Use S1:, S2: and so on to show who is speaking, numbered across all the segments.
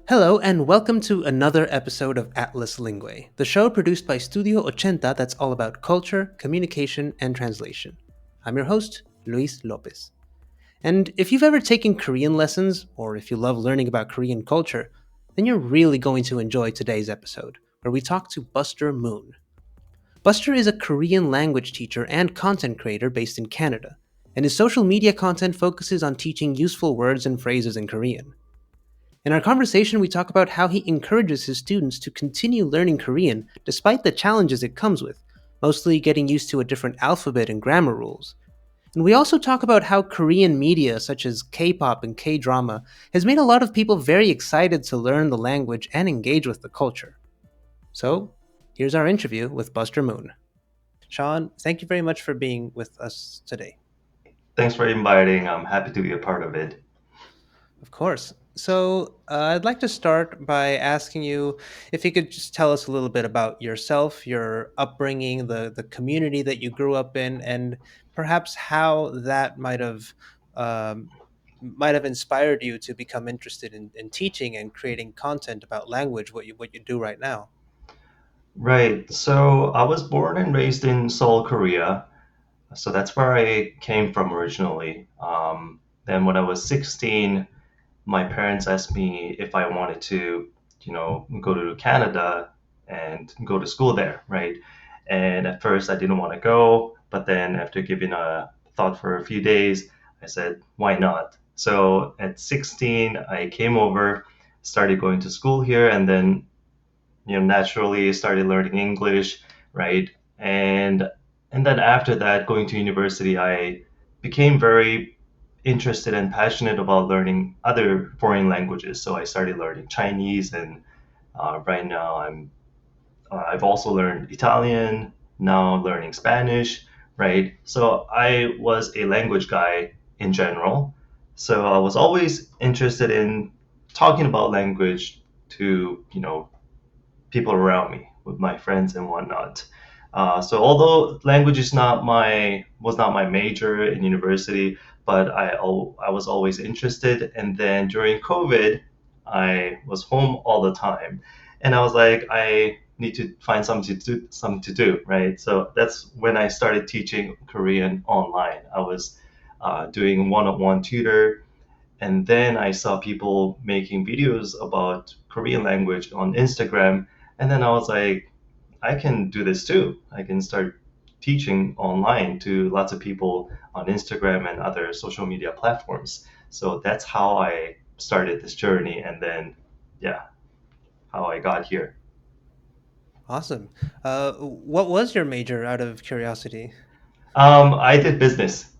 S1: Hello, and welcome to another episode of Atlas Linguae, the show produced by Studio 80 that's all about culture, communication, and translation. I'm your host, Luis Lopez. And if you've ever taken Korean lessons, or if you love learning about Korean culture, then you're really going to enjoy today's episode, where we talk to Buster Moon. Buster is a Korean language teacher and content creator based in Canada, and his social media content focuses on teaching useful words and phrases in Korean. In our conversation, we talk about how he encourages his students to continue learning Korean despite the challenges it comes with, mostly getting used to a different alphabet and grammar rules. And we also talk about how Korean media, such as K pop and K drama, has made a lot of people very excited to learn the language and engage with the culture. So, here's our interview with Buster Moon. Sean, thank you very much for being with us today.
S2: Thanks for inviting. I'm happy to be a part of it.
S1: Of course. So, I'd like to start by asking you if you could just tell us a little bit about yourself, your upbringing, the community that you grew up in, and perhaps how that um, might have inspired you to become interested in teaching and creating content about language, what you do right now.
S2: Right. So I was born and raised in Seoul, Korea. So that's where I came from originally. Then when I was 16, my parents asked me if I wanted to, go to Canada and go to school there, right? And at first I didn't want to go, but then after giving a thought for a few days, I said, why not? So at 16, I came over, started going to school here, and then naturally started learning English, right? And then after that, going to university, I became very interested and passionate about learning other foreign languages. So I started learning Chinese, and right now I've also learned Italian. Now learning Spanish, right? So I was a language guy in general. So I was always interested in talking about language to people around me, with my friends and whatnot. So although language is not my was not my major in university, but I was always interested. And then during COVID, I was home all the time, and I was like, I need to find something to do, right? So that's when I started teaching Korean online. I was doing one-on-one tutor, and then I saw people making videos about Korean language on Instagram. And then I was like, I can do this too. I can start teaching online to lots of people on Instagram and other social media platforms. So that's how I started this journey. And then, yeah, how I got here.
S1: Awesome. What was your major out of curiosity?
S2: I did business,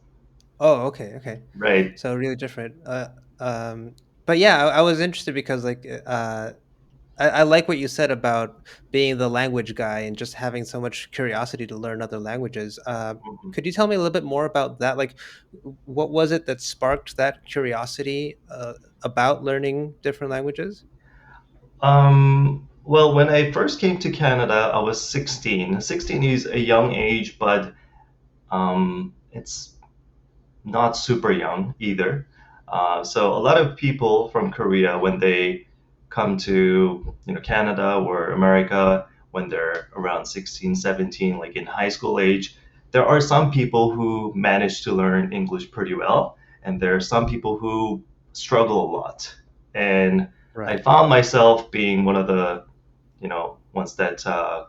S1: Oh, okay, okay.
S2: right?
S1: So really different. But yeah, I was interested because I like what you said about being the language guy and just having so much curiosity to learn other languages.
S2: Mhm.
S1: Could you tell me a little bit more about that? Like, what was it that sparked that curiosity about learning different languages?
S2: Well, when I first came to Canada, I was 16. 16 is a young age, but it's not super young either. So a lot of people from Korea, when they come to Canada or America, when they're around 16, 17, like in high school age, there are some people who manage to learn English pretty well, and there are some people who struggle a lot. And I
S1: Right.
S2: found myself being one of the ones that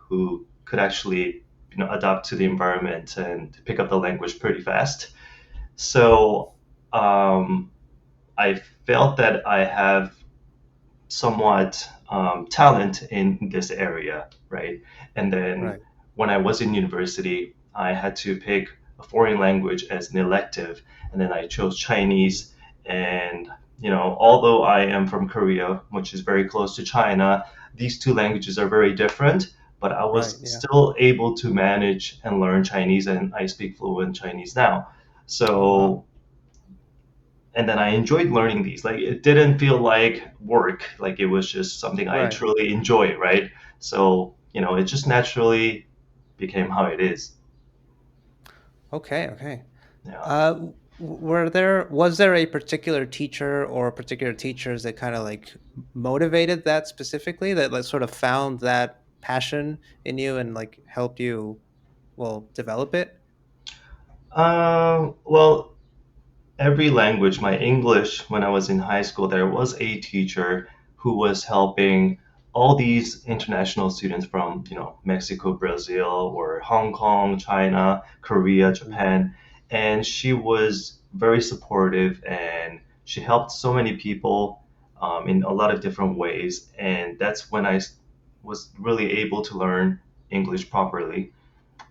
S2: who could actually adapt to the environment and pick up the language pretty fast. So um, I felt that I have somewhat talent in this area, right? And then
S1: Right.
S2: when I was in university, I had to pick a foreign language as an elective, and then I chose Chinese. And although I am from Korea, which is very close to China, these two languages are very different. But I
S1: Right.
S2: was
S1: Yeah.
S2: still able to manage and learn Chinese, and I speak fluent Chinese now.
S1: Oh wow.
S2: So and then I enjoyed learning these. Like it didn't feel like work. Like it was just something I
S1: Right.
S2: truly enjoy, right? So it just naturally became how it is.
S1: Okay. Okay.
S2: Yeah.
S1: Uh, Was there a particular teacher or particular teachers that kind of like motivated that specifically, that like sort of found that passion in you and like helped you, well, develop it?
S2: Well, every language, my English, when I was in high school, there was a teacher who was helping all these international students from, Mexico, Brazil, or Hong Kong, China, Korea,
S1: Mhm.
S2: Japan. And she was very supportive and she helped so many people in a lot of different ways. And that's when was really able to learn English properly.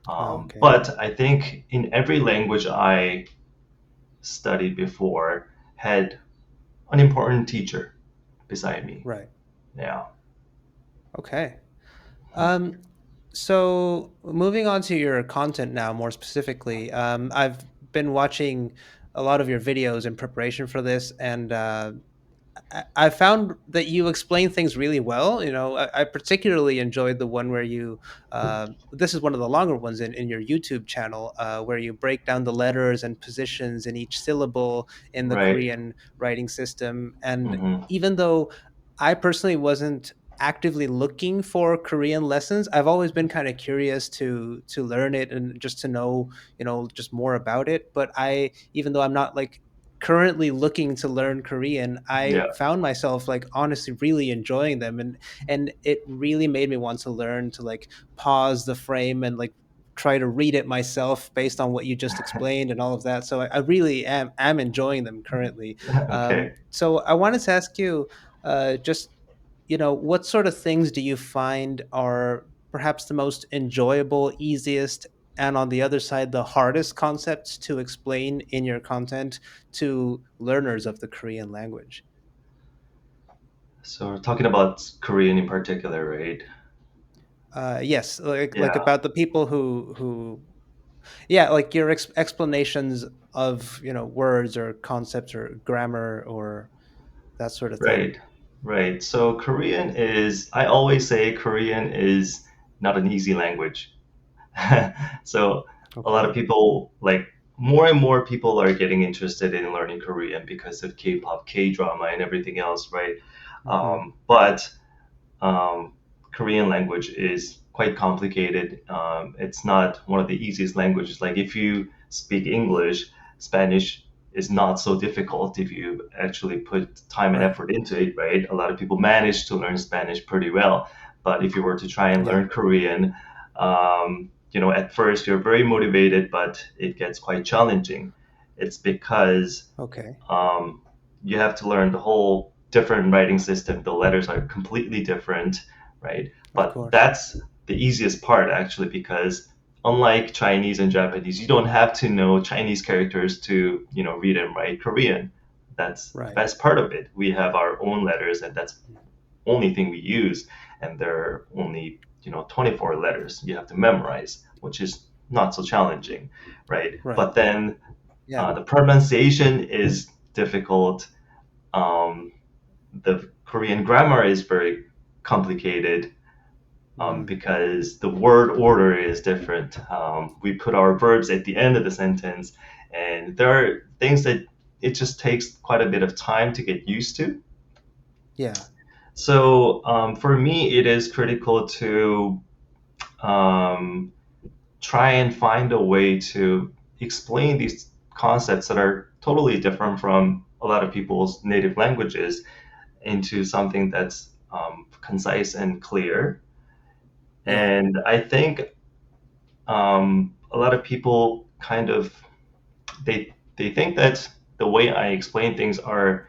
S1: Oh, okay.
S2: But I think in every language I studied before had an important teacher beside me.
S1: Right.
S2: Yeah.
S1: Okay. Um, so moving on to your content now, more specifically, I've been watching a lot of your videos in preparation for this, and I found that you explain things really well. I particularly enjoyed the one where you. This is one of the longer ones in your YouTube channel, where you break down the letters and positions in each syllable in the
S2: Right.
S1: Korean writing system. And
S2: Hmm.
S1: even though I personally wasn't actively looking for Korean lessons, I've always been kind of curious to learn it and just to know, just more about it. But even though I'm not like currently looking to learn Korean, I
S2: Yeah.
S1: found myself like honestly really enjoying them, and it really made me want to learn to like pause the frame and like try to read it myself based on what you just explained and all of that. So I really am enjoying them currently.
S2: Okay.
S1: So I wanted to ask you, just what sort of things do you find are perhaps the most enjoyable, easiest, and on the other side, the hardest concepts to explain in your content to learners of the Korean language?
S2: So we're talking about Korean in particular, right?
S1: Yes, like
S2: Yeah.
S1: about the people who yeah, like your explanations of words or concepts or grammar or that sort of thing.
S2: Right. Right. So I always say Korean is not an easy language. So a lot of
S1: Okay.
S2: people, like, more and more people are getting interested in learning Korean because of K-pop, K-drama, and everything else, right?
S1: Hmm.
S2: But Korean language is quite complicated. It's not one of the easiest languages. Like, if you speak English, Spanish is not so difficult if you actually put time and
S1: Right.
S2: effort into it, right? A lot of people manage to learn Spanish pretty well. But if you were to try and
S1: Yeah.
S2: learn Korean, at first you're very motivated, but it gets quite challenging. It's because
S1: Okay.
S2: um, you have to learn the whole different writing system. The letters are completely different, right?
S1: Of
S2: But
S1: course.
S2: that's the easiest part, actually, because unlike Chinese and Japanese, you don't have to know Chinese characters to, read and write Korean. That's the
S1: Right.
S2: best part of it. We have our own letters, and that's the only thing we use. And there are only, 24 letters you have to memorize, which is not so challenging, right?
S1: Right.
S2: But then
S1: Yeah.
S2: the pronunciation is difficult. Um, the Korean grammar is very complicated
S1: Hmm.
S2: because the word order is different. We put our verbs at the end of the sentence, and there are things that it just takes quite a bit of time to get used to.
S1: Yeah.
S2: So for me, it is critical to um, try and find a way to explain these concepts that are totally different from a lot of people's native languages into something that's concise and clear.
S1: Yeah.
S2: And I think a lot of people kind of they think that the way I explain things are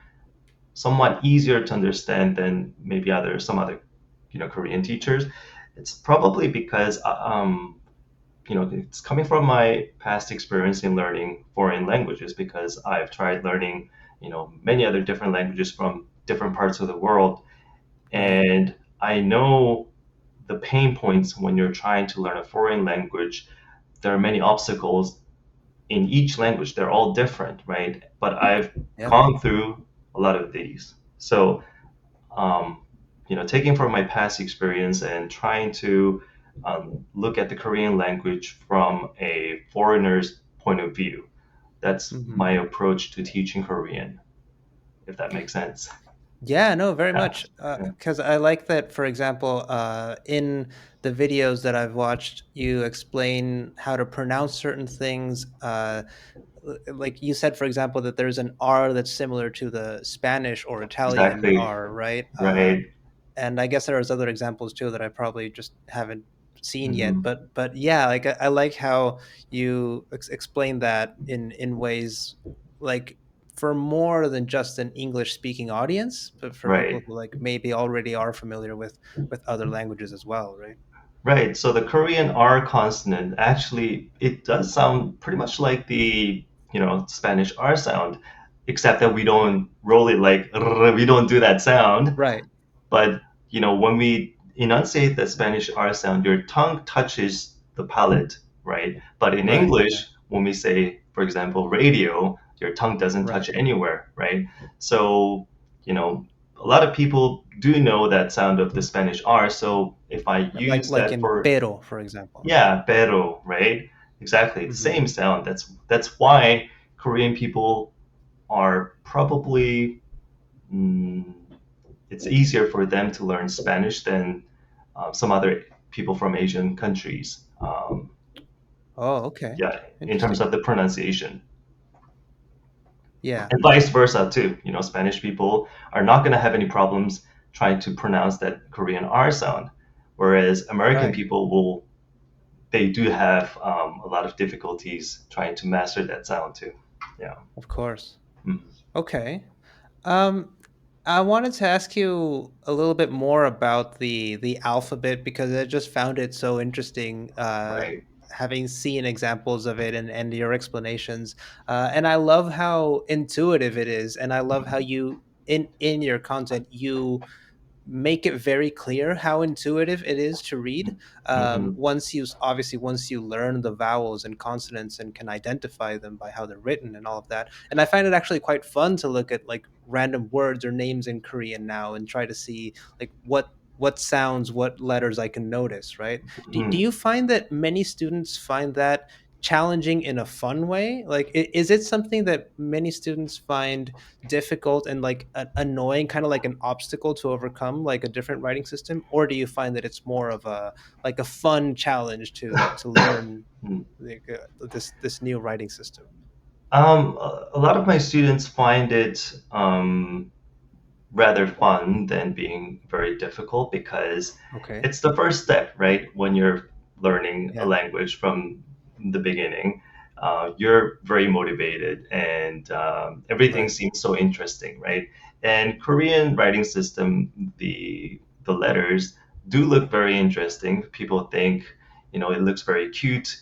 S2: somewhat easier to understand than maybe some other Korean teachers. It's probably because it's coming from my past experience in learning foreign languages because I've tried learning, many other different languages from different parts of the world.
S1: Right.
S2: And I know the pain points when you're trying to learn a foreign language. There are many obstacles in each language. They're all different, right? But I've
S1: Yeah.
S2: gone through a lot of these. So, um, taking from my past experience and trying to look at the Korean language from a foreigner's point of view. That's
S1: Hmm.
S2: my approach to teaching Korean, if that makes sense.
S1: Yeah, no, very
S2: Yeah.
S1: much.
S2: Yeah.
S1: Because I like that, for example, in the videos that I've watched, you explain how to pronounce certain things. Like you said, for example, that there's an R that's similar to the Spanish or Italian
S2: Exactly.
S1: R, right?
S2: Right.
S1: And I guess there's other examples too that I probably just haven't seen yet.
S2: Mhm.
S1: But yeah, like I like how you explain that in ways like for more than just an English speaking audience, but for people
S2: Right.
S1: who like maybe already are familiar with other languages as well, right?
S2: Right. So the Korean R consonant actually it does sound pretty much like the Spanish R sound, except that we
S1: Right.
S2: don't roll it like we don't do that sound.
S1: Right.
S2: But when we enunciate the Spanish R sound, your tongue touches the palate, right? But in
S1: Right. Yeah.
S2: English, when we say, for example, radio, your tongue doesn't touch
S1: Right.
S2: anywhere, right? So, you know, a lot of people do know that sound of the Spanish R. So if I use
S1: Like
S2: that
S1: in
S2: for,
S1: pero, for example.
S2: yeah, pero, right? Exactly, the
S1: Hmm.
S2: same sound. That's why Korean people are probably mm, it's easier for them to learn Spanish than some other people from Asian countries.
S1: Oh, okay.
S2: Yeah, in terms
S1: Interesting.
S2: of the pronunciation,
S1: Yeah.
S2: and vice versa too. Spanish people are not going to have any problems trying to pronounce that Korean R sound, whereas American
S1: Right.
S2: people will. They do have a lot of difficulties trying to master that sound too. Yeah.
S1: Of course.
S2: Mhm.
S1: Okay. Um, I wanted to ask you a little bit more about the alphabet because I just found it so interesting.
S2: Right.
S1: Having seen examples of it and your explanations, and I love how intuitive it is, and I love how you in your content you make it very clear how intuitive it is to read.
S2: Hmm.
S1: Once you obviously once you learn the vowels and consonants and can identify them by how they're written and all of that. And I find it actually quite fun to look at like random words or names in Korean now and try to see like what sounds, what letters I can notice, right? Do
S2: Hmm.
S1: you find that many students find that challenging in a fun way? Like, is it something that many students find difficult and like annoying, kind of like an obstacle to overcome, like a different writing system, or do you find that it's more of a like a fun challenge to learn like, this new writing system?
S2: A lot of my students find it rather fun than being very difficult because
S1: Okay.
S2: it's the first step, right? When you're learning a
S1: Yeah.
S2: language from the beginning, you're very motivated and everything
S1: Right.
S2: seems so interesting, right? And Korean writing system, the letters do look very interesting. People think, it looks very cute.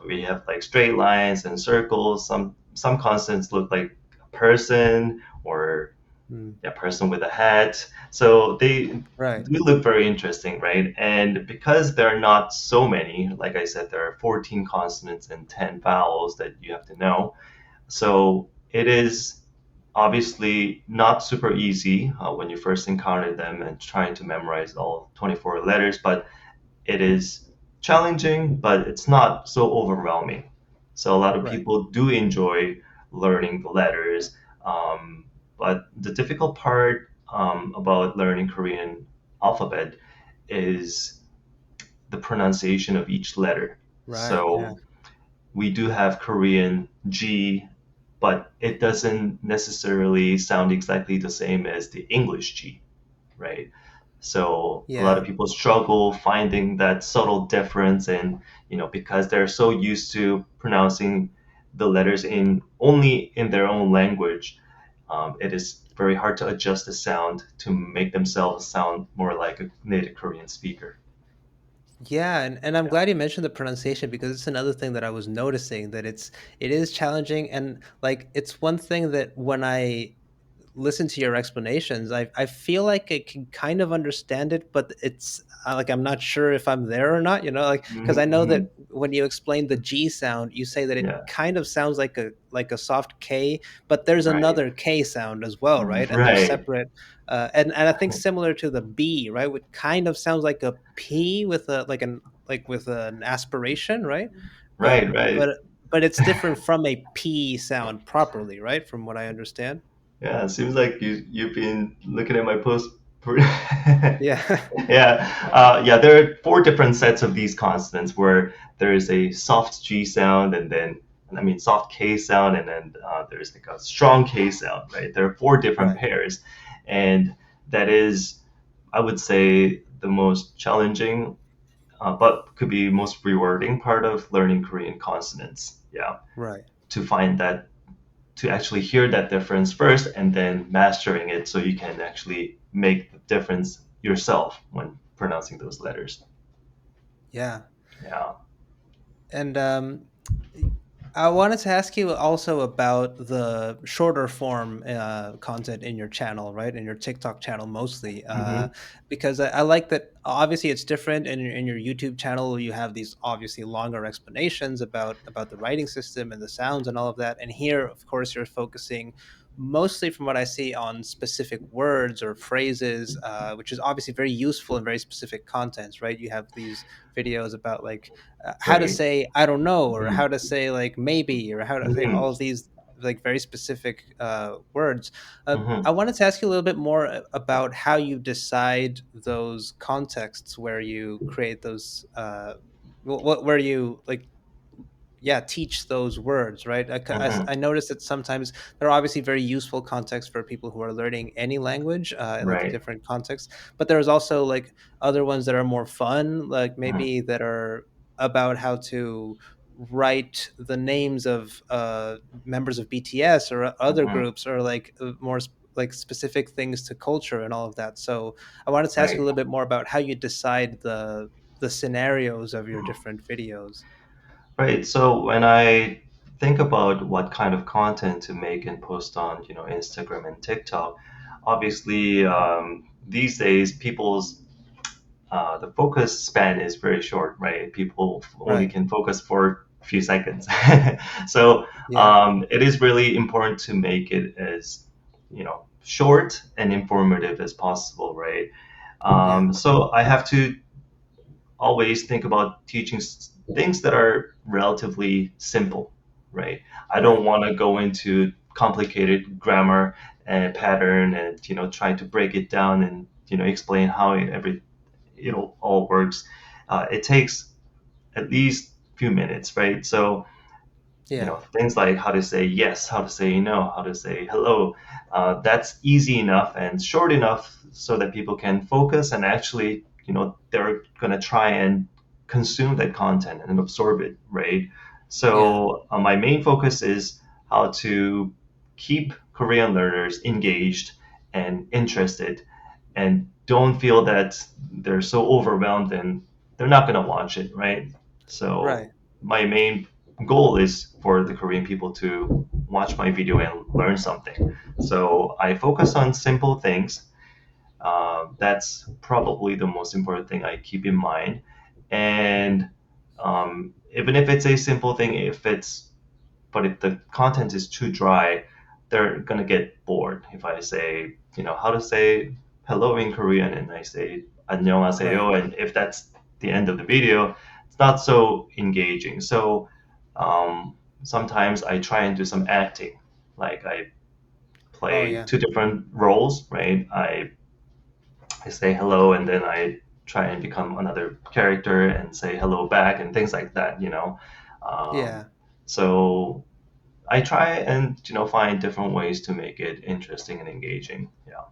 S2: We have like straight lines and circles. Some consonants look like a person or
S1: Mm.
S2: a person with a hat. So they
S1: Right.
S2: do look very interesting, right? And because there are not so many, like I said, there are 14 consonants and 10 vowels that you have to know. So it is obviously not super easy when you first encounter them and trying to memorize all 24 letters, but it is challenging, but it's not so overwhelming. So a lot of
S1: Right.
S2: people do enjoy learning the letters. Um, but the difficult part about learning Korean alphabet is the pronunciation of each letter.
S1: Right. Yeah.
S2: So we do have Korean G, but it doesn't necessarily sound exactly the same as the English G, right? So a lot
S1: Yeah.
S2: of people struggle finding that subtle difference, and because they're so used to pronouncing the letters in only in their own language, it is very hard to adjust the sound to make themselves sound more like a native Korean speaker.
S1: Yeah, and I'm glad you mentioned the pronunciation because it's another thing that I was noticing that it is challenging, and like it's one thing that when I listen to your explanations, I feel like I can kind of understand it, but it's like I'm not sure if I'm there or not, like because I know
S2: Hmm.
S1: that when you explain the G sound, you say that it
S2: Yeah.
S1: kind of sounds like a soft K, but there's
S2: Right.
S1: another K sound as well, right? And they're
S2: Right.
S1: separate. And I think similar to the B, right? Which kind of sounds like a P with a like an with an aspiration, right? But
S2: Right.
S1: but
S2: Right.
S1: but it's different from a P sound properly, right? From what I understand.
S2: Yeah, it seems like you've been looking at my post.
S1: Yeah.
S2: Yeah. There are four different sets of these consonants where there is a soft G sound, and then I mean soft K sound, and then there's like a strong K sound, right? There are four different
S1: Right.
S2: pairs, and that is, I would say, the most challenging, but could be most rewarding part of learning Korean consonants. Yeah,
S1: Right.
S2: to find that, to actually hear that difference first and then mastering it so you can actually make the difference yourself when pronouncing those letters.
S1: Yeah.
S2: Yeah.
S1: And I wanted to ask you also about the shorter form content in your channel, right? In your TikTok channel mostly,
S2: Hmm.
S1: because I like that. Obviously, it's different in your YouTube channel. You have these obviously longer explanations about the writing system and the sounds and all of that. And here, of course, you're focusing mostly, from what I see, on specific words or phrases, which is obviously very useful and very specific contents, right? You have these videos about like how to
S2: Right.
S1: say I don't know, or
S2: Hmm.
S1: how to say like maybe, or how to say
S2: Hmm.
S1: all of these like very specific words.
S2: Hmm.
S1: I wanted to ask you a little bit more about how you decide those contexts where you create those what where you like yeah teach those words, right?
S2: Hmm.
S1: I noticed that sometimes there are obviously very useful contexts for people who are learning any language in like
S2: Right.
S1: different contexts, but there's also like other ones that are more fun, like
S2: Hmm.
S1: maybe that are about how to write the names of members of BTS or other
S2: Hmm.
S1: groups, or like like specific things to culture and all of that. So I wanted to ask you a
S2: Right.
S1: little bit more about how you decide the scenarios of your different videos.
S2: Right. So when I think about what kind of content to make and post on, Instagram and TikTok, obviously, these days people's the focus span is very short, right? People only
S1: Right.
S2: can focus for a few seconds. So
S1: Yeah.
S2: it is really important to make it as, short and informative as possible, right?
S1: Yeah.
S2: So I have to always think about teaching things that are relatively simple, right? I don't
S1: Right.
S2: want to go into complicated grammar and pattern and trying to break it down and explain how it all works. It takes at least few minutes, right? So
S1: Yeah.
S2: things like how to say yes, how to say no, how to say hello. That's easy enough and short enough so that people can focus and actually, they're going to try and consume that content and absorb it, right?
S1: Yeah.
S2: So my main focus is how to keep Korean learners engaged and interested and don't feel that they're so overwhelmed and they're not going to watch it, right? So
S1: Right.
S2: my main goal is for the Korean people to watch my video and learn something. So I focus on simple things. That's probably the most important thing I keep in mind. And even if it's a simple thing, but if the content is too dry, they're gonna get bored. If I say, how to say hello in Korean, and I say
S1: Right.
S2: 안녕하세요, and if that's the end of the video, it's not so engaging. So sometimes I try and do some acting, like I
S1: Oh
S2: play
S1: yeah.
S2: two different roles, right? I say hello, and then I try and become another character and say hello back, and things like that. Um,
S1: Yeah.
S2: so I try and find different ways to make it interesting and engaging. Yeah.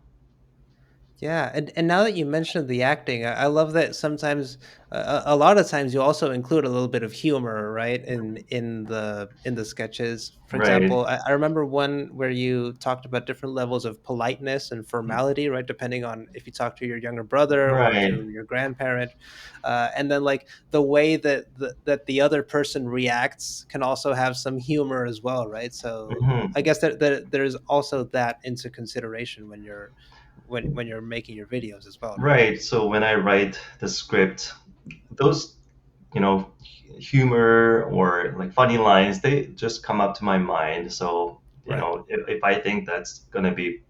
S1: Yeah, and now that you mentioned the acting, I love that sometimes, a lot of times, you also include a little bit of humor, right, in the sketches. For
S2: Right.
S1: example, I remember one where you talked about different levels of politeness and formality, right, depending on if you talk to your younger brother or
S2: Right.
S1: to your grandparent, and then like the way that the other person reacts can also have some humor as well, right? So I
S2: Hmm.
S1: guess that there's also that into consideration when you're when you're making your videos as well, right?
S2: Right. So when I write the script, those you know humor or like funny lines, they just come up to my mind. So
S1: Right.
S2: if I think that's gonna be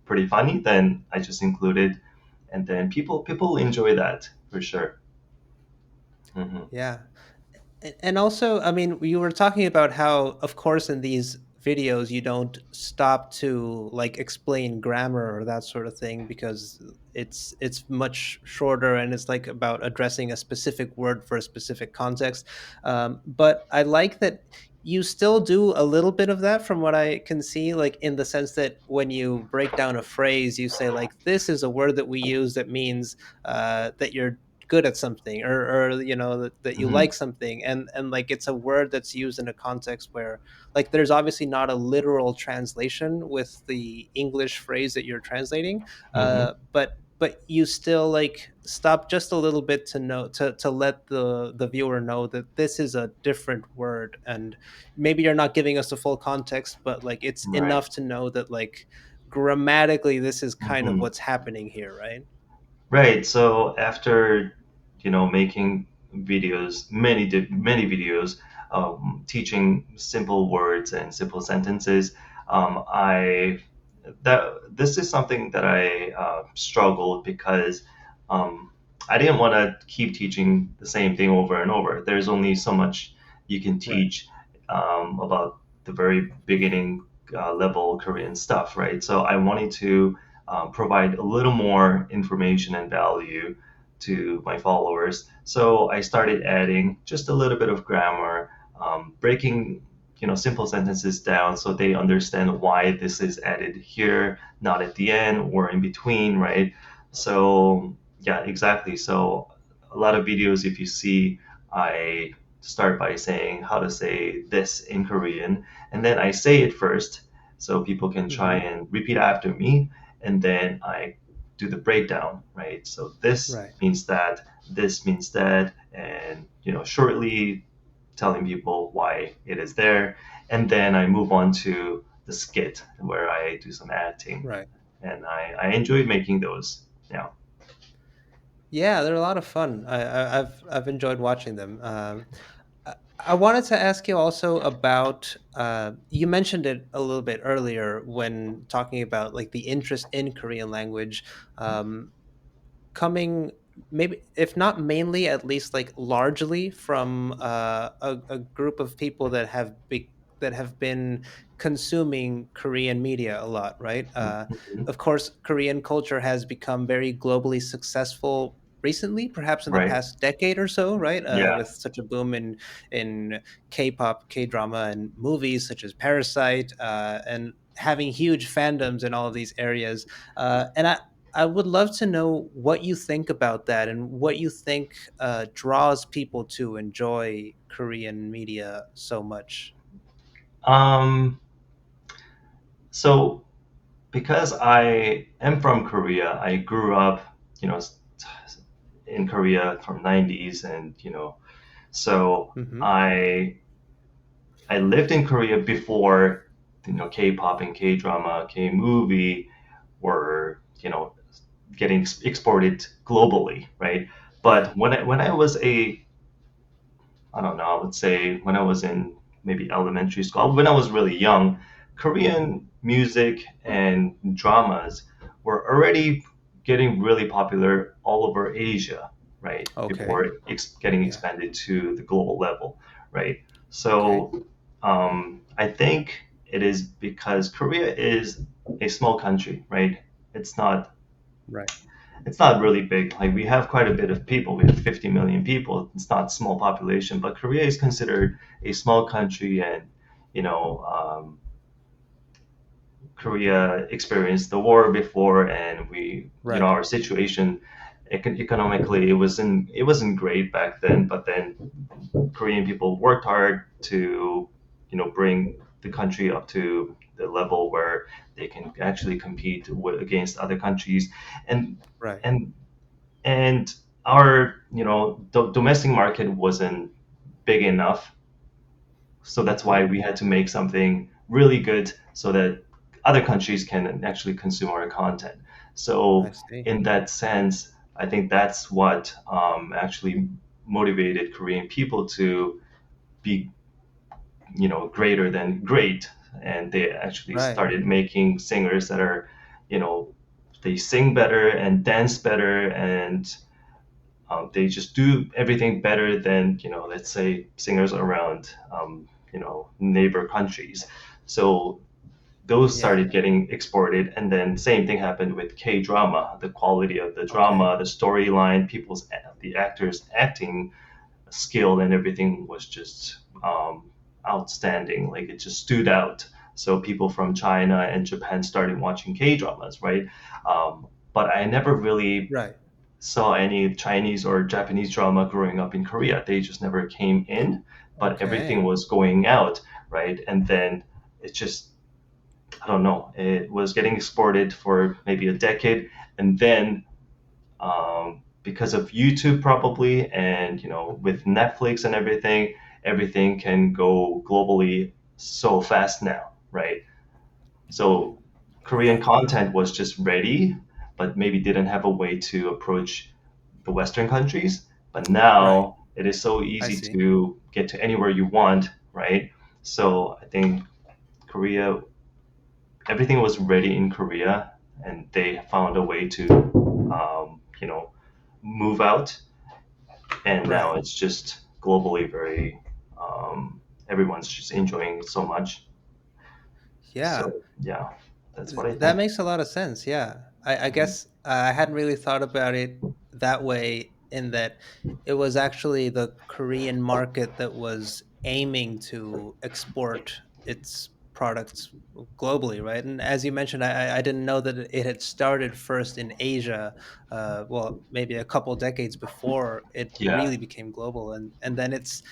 S2: pretty funny, then I just include it, and then people enjoy that for sure. Hmm.
S1: Yeah. And also, I mean, you were talking about how, of course, in these videos, you don't stop to like explain grammar or that sort of thing because it's much shorter and it's like about addressing a specific word for a specific context. But I like that you still do a little bit of that from what I can see, like in the sense that when you break down a phrase, you say like, "This is a word that we use that means that you're good at something or you know that you
S2: Hmm.
S1: like something and like it's a word that's used in a context where like there's obviously not a literal translation with the English phrase that you're translating,
S2: Hmm.
S1: but you still like stop just a little bit to know to let the viewer know that this is a different word, and maybe you're not giving us the full context, but like it's
S2: Right.
S1: enough to know that like grammatically this is kind of
S2: Hmm.
S1: what's happening here, right?
S2: Right. So after, making videos, many videos, teaching simple words and simple sentences, I that this is something that I struggled because um, I didn't want to keep teaching the same thing over and over. There's only so much you can
S1: Right.
S2: teach about the very beginning level Korean stuff, right? So I wanted to provide a little more information and value to my followers. So I started adding just a little bit of grammar, breaking simple sentences down so they understand why this is added here, not at the end or in between, right? So yeah, exactly. So a lot of videos, if you see, I start by saying how to say this in Korean, and then I say it first so people can try
S1: Hmm.
S2: and repeat after me, and then I do the breakdown, right? So this
S1: Right.
S2: means that, this means that, and shortly telling people why it is there, and then I move on to the skit where I do some acting,
S1: Right.
S2: and I enjoy making those. Yeah.
S1: Yeah, they're a lot of fun. I've enjoyed watching them. I wanted to ask you also about you mentioned it a little bit earlier when talking about like the interest in Korean language. Um, Coming maybe if not mainly at least like largely from a group of people that have been consuming Korean media a lot, right?
S2: Mhm.
S1: Of course, Korean culture has become very globally successful recently, perhaps in the
S2: Right.
S1: past decade or so, right?
S2: Yeah.
S1: With such a boom in K-pop, K-drama, and movies such as Parasite, and having huge fandoms in all of these areas. And I would love to know what you think about that and what you think draws people to enjoy Korean media so much.
S2: Um, so because I am from Korea, I grew up, you know, in Korea from 90s, and so
S1: Hmm.
S2: I lived in Korea before K-pop and K-drama, K-movie were getting exported globally, right?
S1: Right.
S2: But when I was I don't know, I would say when I was in maybe elementary school, when I was really young, Korean music and dramas were already getting really popular all over Asia, right?
S1: Okay.
S2: Before getting
S1: Yeah.
S2: expanded to the global level, right?
S1: Okay.
S2: So I think it is because Korea is a small country, right? It's not
S1: Right.
S2: it's not really big. Like we have quite a bit of people. We have 50 million people. It's not a small population, but Korea is considered a small country, and you know, Korea experienced the war before, and
S1: Right.
S2: our situation economically it wasn't great back then. But then Korean people worked hard to, bring the country up to the level where they can actually compete against other countries, and
S1: Right.
S2: and and our domestic market wasn't big enough, so that's
S1: Hmm.
S2: why we had to make something really good so that other countries can actually consume our content.
S1: I
S2: So
S1: see.
S2: in that sense, I think that's what actually motivated Korean people to be greater than great, and they actually
S1: Right.
S2: started making singers that are you know they sing better and dance better, and They just do everything better than, let's say singers around, neighbor countries. So those
S1: Yeah.
S2: started getting exported, and then same thing happened with K drama. The quality of the
S1: Okay.
S2: drama, the storyline, the actors acting skill and everything was just outstanding. Like it just stood out. So people from China and Japan started watching K dramas, right? But I never really
S1: Right.
S2: saw any Chinese or Japanese drama growing up in Korea. They just never came in, but everything
S1: Okay.
S2: was going out, right? And then it just, I don't know, it was getting exported for maybe a decade, and then because of YouTube probably, and with Netflix and everything can go globally so fast now, right? So Korean
S1: Right.
S2: content was just ready, but maybe didn't have a way to approach the Western countries. But
S1: Right.
S2: now it is so
S1: I
S2: easy
S1: see.
S2: to get to anywhere you want, right? So I think Korea, everything was ready in Korea, and they found a way to, move out, and now
S1: Right.
S2: it's just globally very, everyone's just enjoying it so much.
S1: Yeah.
S2: So yeah, that's what I
S1: That
S2: think.
S1: makes a lot of sense. Yeah. I guess I hadn't really thought about it that way, in that it was actually the Korean market that was aiming to export its products globally, right? And as you mentioned, I didn't know that it had started first in Asia, well, maybe a couple decades before it
S2: Yeah.
S1: really became global. And then it's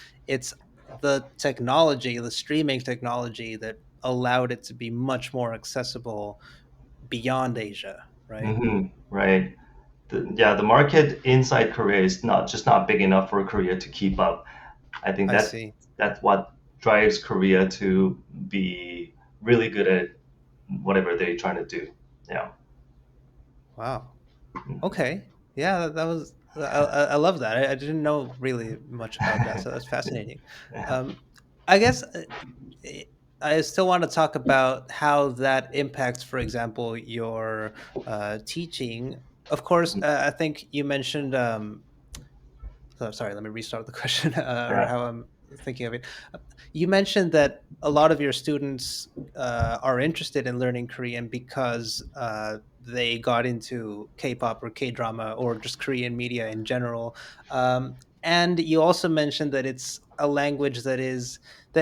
S1: the technology, the streaming technology, that allowed it to be much more accessible beyond Asia, right?
S2: Right. Yeah, the market inside Korea is not big enough for Korea to keep up. I think
S1: I see.
S2: that's what drives Korea to be really good at whatever they're trying to do. Yeah.
S1: Wow. Okay. Yeah, that was I love that. I didn't know really much about that, so that's fascinating.
S2: Yeah.
S1: Um, I guess I I still want to talk about how that impacts, for example, your teaching. Of course, I think you mentioned. So sorry, let me restart the question, or
S2: Yeah.
S1: how I'm thinking of it. You mentioned that a lot of your students are interested in learning Korean because they got into K-pop or K-drama or just Korean media in general. And you also mentioned that it's a language that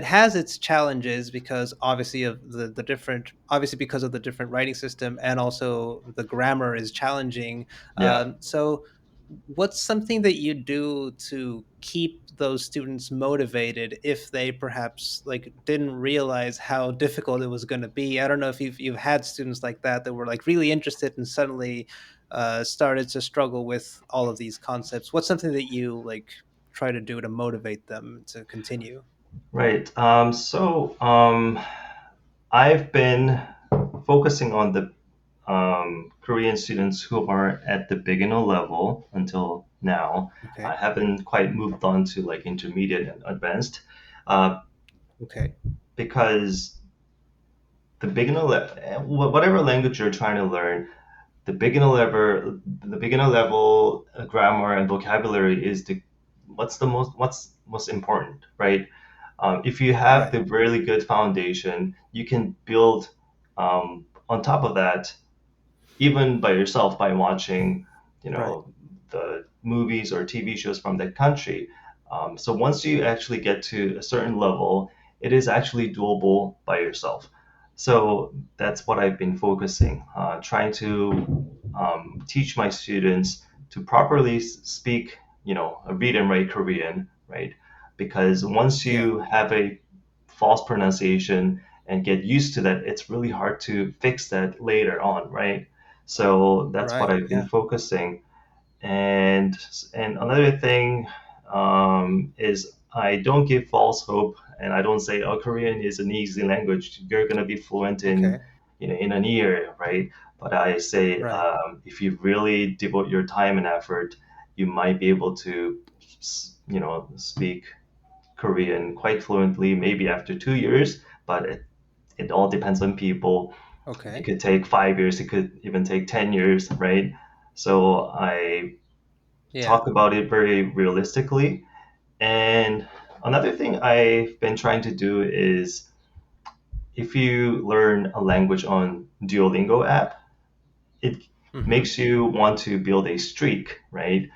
S1: has its challenges, because obviously of the different, obviously because of the different writing system, and also the grammar is challenging.
S2: Yeah.
S1: So what's something that you do to keep those students motivated if they perhaps like didn't realize how difficult it was going to be? I don't know if you've had students like that were like really interested and suddenly started to struggle with all of these concepts. What's something that you like try to do to motivate them to continue?
S2: Right. I've been focusing on the Korean students who are at the beginner level until now. I
S1: Okay.
S2: haven't quite moved on to like intermediate and advanced, uh,
S1: Okay.
S2: because whatever language you're trying to learn, the beginner level grammar and vocabulary is the what's most important, right? If you have
S1: Right.
S2: the really good foundation, you can build on top of that, even by yourself, by watching,
S1: Right.
S2: the movies or TV shows from that country. So once you actually get to a certain level, it is actually doable by yourself. So that's what I've been focusing, trying to teach my students to properly speak, read and write Korean, right? Because once
S1: Yeah.
S2: you have a false pronunciation and get used to that, it's really hard to fix that later on, right? So that's what
S1: Right.
S2: I've been
S1: Yeah.
S2: focusing. And another thing, is I don't give false hope, and I don't say, oh, Korean is an easy language. You're gonna be fluent in,
S1: Okay.
S2: in a year, right? But I say,
S1: Right.
S2: if you really devote your time and effort, you might be able to, speak Korean quite fluently, maybe after 2 years. But it all depends on people. It
S1: Okay.
S2: could take 5 years. It could even take 10 years, right? So I
S1: Yeah.
S2: talk about it very realistically. And another thing I've been trying to do is if you learn a language on Duolingo app, it
S1: Mm-hmm.
S2: makes you want to build a streak, right?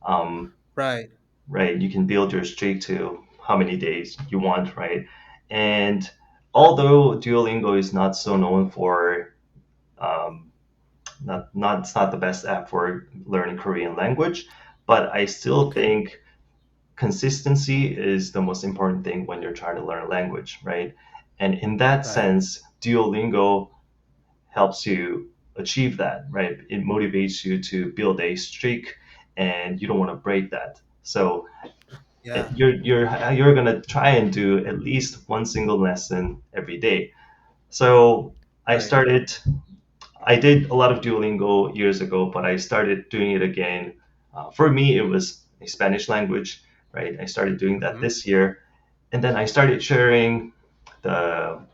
S2: Um,
S1: Right.
S2: right, you can build your streak to how many days you want, right? And although Duolingo is not so known for um, not it's not the best app for learning Korean language, but I still
S1: Okay.
S2: think consistency is the most important thing when you're trying to learn a language, right? And in that
S1: Right.
S2: sense, Duolingo helps you achieve that, right? It motivates you to build a streak, and you don't want to break that. So
S1: Yeah.
S2: you're gonna try and do at least one single lesson every day. So I
S1: Right.
S2: started. I did a lot of Duolingo years ago, but I started doing it again. For me, it was a Spanish language, right? I started doing that
S1: Mm-hmm.
S2: this year, and then I started sharing the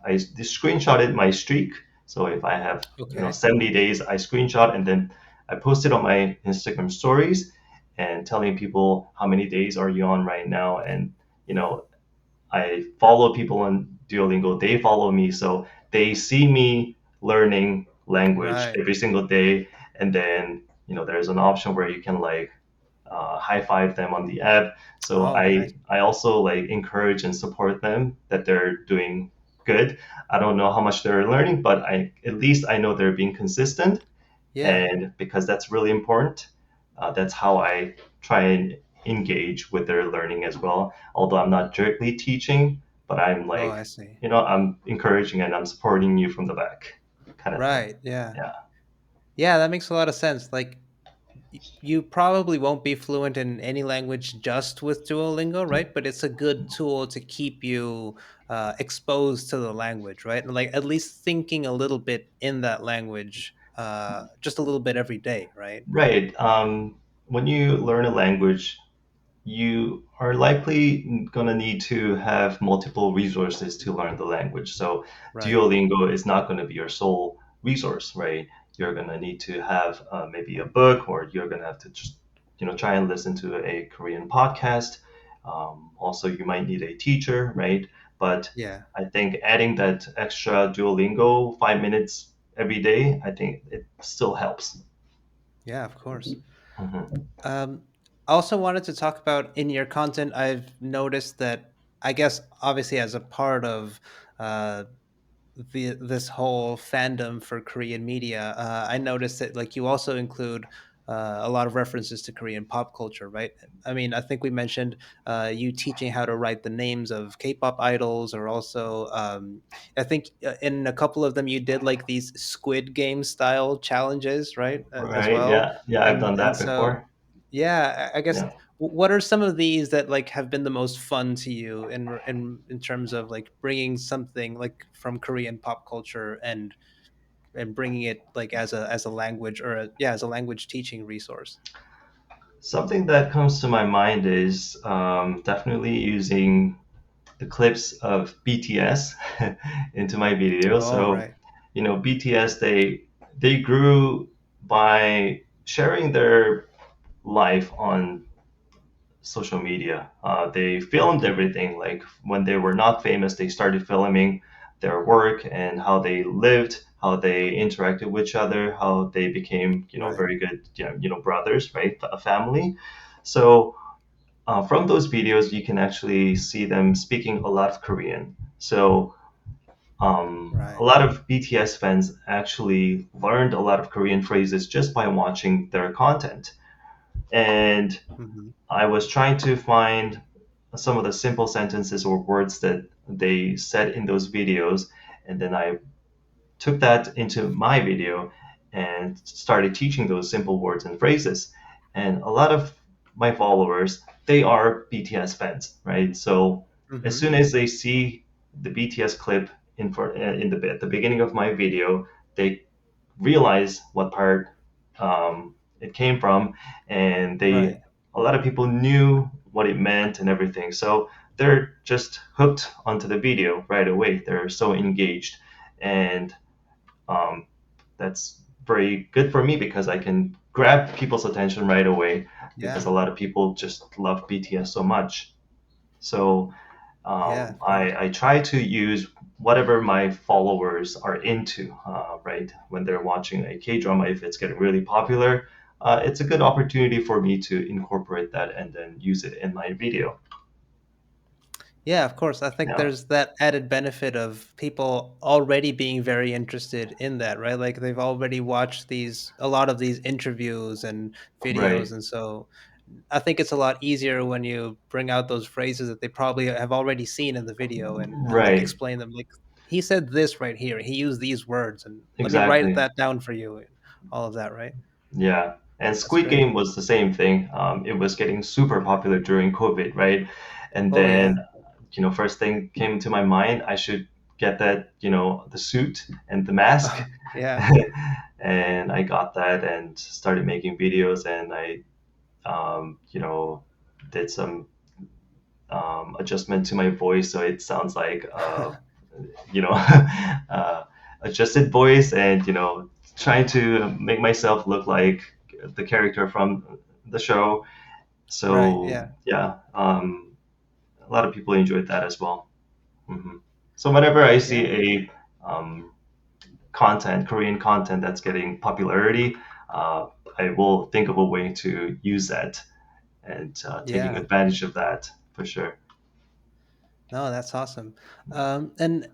S2: I screenshotted my streak. So if I have,
S1: Okay.
S2: 70 days, I screenshot and then I post it on my Instagram stories and telling people how many days are you on right now. And, you know, I follow people on Duolingo, they follow me. So they see me learning language
S1: Right.
S2: every single day. And then, there's an option where you can like high five them on the app. So
S1: Oh, nice.
S2: I also like encourage and support them that they're doing good. I don't know how much they're learning, but I at least I know they're being consistent,
S1: Yeah.
S2: and because that's really important, that's how I try and engage with their learning as well. Although I'm not directly teaching, but I'm
S1: Oh,
S2: like,
S1: I see.
S2: I'm encouraging and I'm supporting you from the back, kind of thing.
S1: Right. Yeah.
S2: Yeah.
S1: Yeah, that makes a lot of sense. Like you probably won't be fluent in any language just with Duolingo, right? But it's a good tool to keep you exposed to the language, right? And like at least thinking a little bit in that language, just a little bit every day, right?
S2: Right. When you learn a language, you are likely going to need to have multiple resources to learn the language. So
S1: Right.
S2: Duolingo is not going to be your sole resource, right? You're going to need to have maybe a book, or you're going to have to just, try and listen to a Korean podcast. Also, you might need a teacher, right? But
S1: Yeah.
S2: I think adding that extra Duolingo 5 minutes every day, I think it still helps.
S1: Yeah, of course.
S2: Mhm.
S1: I also wanted to talk about in your content. I've noticed that I guess obviously as a part of uh, this whole fandom for Korean media, I noticed that like you also include a lot of references to Korean pop culture, right? I mean, I think we mentioned you teaching how to write the names of K-pop idols, or also I think in a couple of them you did like these Squid Game style challenges, right? As
S2: Right?
S1: well,
S2: Yeah. Yeah, I've done
S1: and
S2: that
S1: so
S2: before.
S1: yeah, I guess
S2: Yeah.
S1: what are some of these that like have been the most fun to you in terms of like bringing something like from Korean pop culture and bringing it like as a language or as a language teaching resource?
S2: Something that comes to my mind is definitely using the clips of BTS into my video.
S1: Oh,
S2: So,
S1: right.
S2: BTS they grew by sharing their life on social media. They filmed everything. Like when they were not famous, they started filming their work and how they lived, how they interacted with each other, how they became,
S1: Right.
S2: very good, brothers, right, a family. So from those videos, you can actually see them speaking a lot of Korean. So a
S1: Right.
S2: lot of BTS fans actually learned a lot of Korean phrases just by watching their content. And
S1: Hmm.
S2: I was trying to find some of the simple sentences or words that they said in those videos, and then I took that into my video and started teaching those simple words and phrases. And a lot of my followers, they are BTS fans, right? So as
S1: Hmm.
S2: soon as they see the BTS clip at the beginning of my video, they realize what part it came from, and
S1: Right.
S2: a lot of people knew what it meant and everything. So they're just hooked onto the video right away. They're so engaged, and um, that's very good for me because I can grab people's attention right away because
S1: Yeah.
S2: a lot of people just love BTS so much. So
S1: Yeah. Great.
S2: I try to use whatever my followers are into, right? When they're watching a K drama, if it's getting really popular, it's a good opportunity for me to incorporate that and then use it in my video.
S1: Yeah, of course. I think
S2: Yeah,
S1: there's that added benefit of people already being very interested in that, right? Like they've already watched a lot of these interviews and videos.
S2: right,
S1: And so I think it's a lot easier when you bring out those phrases that they probably have already seen in the video and like
S2: right,
S1: explain them. Like he said this right here. He used these words and let me write
S2: exactly.
S1: that down for you and all of that, right?
S2: Yeah. And
S1: That's
S2: Squid
S1: great.
S2: Game was the same thing. It was getting super popular during COVID, right? And
S1: Oh
S2: then,
S1: yeah.
S2: first thing came to my mind, I should get that, the suit and the mask.
S1: Yeah.
S2: And I got that and started making videos. And I, did some adjustment to my voice so it sounds like, you know, uh, adjusted voice and, trying to make myself look like the character from the show.
S1: Right.
S2: So,
S1: Yeah.
S2: yeah, a lot of people enjoyed that as well. hmm So, whenever I see
S1: Yeah.
S2: a Korean content that's getting popularity, uh, I will think of a way to use that and taking
S1: Yeah.
S2: advantage of that for sure.
S1: No, that's awesome. And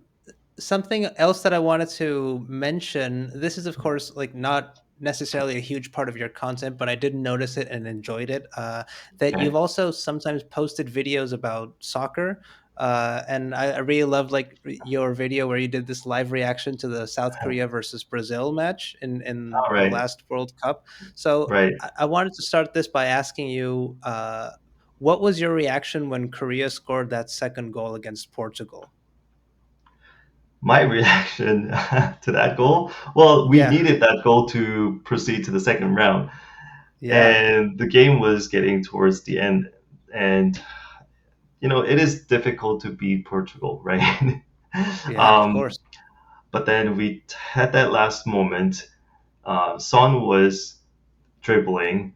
S1: something else that I wanted to mention, this is of course like not necessarily a huge part of your content, but I did notice it and enjoyed it. That you've
S2: Okay.
S1: also sometimes posted videos about soccer. And I really loved like your video where you did this live reaction to the South Korea versus Brazil match in
S2: All
S1: the
S2: right.
S1: last World Cup. So
S2: Right.
S1: I wanted to start this by asking you, what was your reaction when Korea scored that second goal against Portugal?
S2: My reaction to that goal, well, we
S1: Yeah,
S2: needed that goal to proceed to the second round.
S1: yeah,
S2: And the game was getting towards the end. And, it is difficult to beat Portugal, right?
S1: yeah, of
S2: um,
S1: course.
S2: but then we had that last moment. Son was dribbling